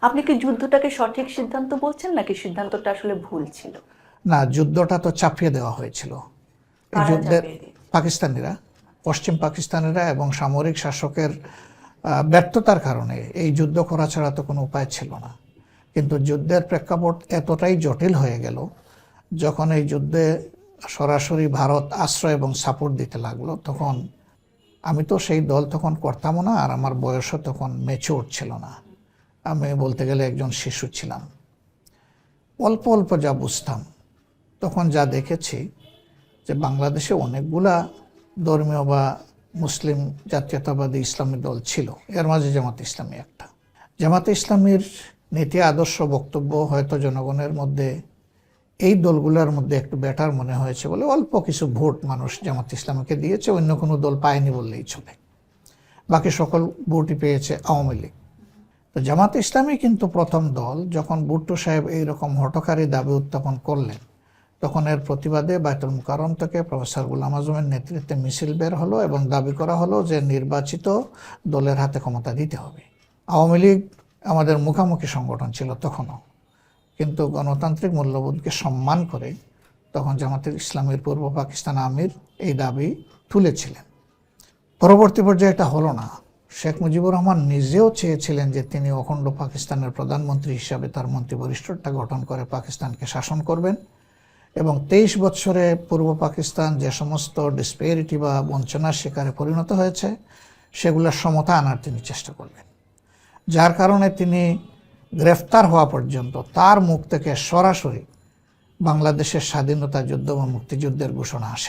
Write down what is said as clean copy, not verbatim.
আপনি কি যুদ্ধটাকে সঠিক সিদ্ধান্ত বলছেন নাকি সিদ্ধান্তটা আসলে ভুল ছিল? না, যুদ্ধটা তো চাপিয়ে দেওয়া হয়েছিল। এই কারা যুদ্ধের চাপিয়ে দিয়েছে? পাকিস্তানিরা, পশ্চিম পাকিস্তানিরা এবং সামরিক শাসকের ব্যর্থতার কারণে এই যুদ্ধ করা ছাড়া তো কোনো উপায় ছিল না। কিন্তু যুদ্ধের প্রেক্ষাপট এতটাই জটিল হয়ে গেল, যখন এই যুদ্ধে সরাসরি ভারত আশ্রয় এবং সাপোর্ট দিতে লাগলো, তখন আমি তো সেই দল তখন করতামও না, আর আমার বয়সও তখন ম্যাচিউর ছিল না। আমি বলতে গেলে একজন শিশু ছিলাম। অল্প অল্প যা বুঝতাম, তখন যা দেখেছি যে বাংলাদেশে অনেকগুলা ধর্মীয় বা মুসলিম জাতীয়তাবাদী ইসলামী দল ছিল, এর মাঝে জামাত ইসলামী একটা। জামাতে ইসলামীর নীতি আদর্শ বক্তব্য হয়তো জনগণের মধ্যে এই দলগুলোর মধ্যে একটু বেটার মনে হয়েছে বলে অল্প কিছু ভোট মানুষ জামাত ইসলামীকে দিয়েছে, অন্য কোনো দল পায়নি বললেই চলে। বাকি সকল ভোটই পেয়েছে আওয়ামী লীগ। তো জামাত ইসলামী কিন্তু প্রথম দল যখন ভুট্টো সাহেব এইরকম হঠকারী দাবি উত্থাপন করলেন, তখন এর প্রতিবাদে বায়তুল মুকাররম থেকে প্রফেসর গোলাম আজমের নেতৃত্বে মিছিল বের হলো এবং দাবি করা হলো যে নির্বাচিত দলের হাতে ক্ষমতা দিতে হবে। আওয়ামী লীগ আমাদের মুখামুখি সংগঠন ছিল তখনও, কিন্তু গণতান্ত্রিক মূল্যবোধকে সম্মান করে তখন জামাতের ইসলামের পূর্ব পাকিস্তান আমির এই দাবি তুলেছিলেন। পরবর্তী পর্যায়ে এটা হলো না। শেখ মুজিবুর রহমান নিজেও চেয়েছিলেন যে তিনি অখণ্ড পাকিস্তানের প্রধানমন্ত্রী হিসাবে তার মন্ত্রিপরিষদটা গঠন করে পাকিস্তানকে শাসন করবেন এবং 23 বছরে পূর্ব পাকিস্তান যে সমস্ত ডিসপেরিটি বা বঞ্চনার শিকারে পরিণত হয়েছে সেগুলোর সমতা আনার তিনি চেষ্টা করবেন, যার কারণে তিনি গ্রেফতার হওয়া পর্যন্ত তার মুখ থেকে সরাসরি বাংলাদেশের স্বাধীনতা যুদ্ধ বা মুক্তিযুদ্ধের ঘোষণা আসে।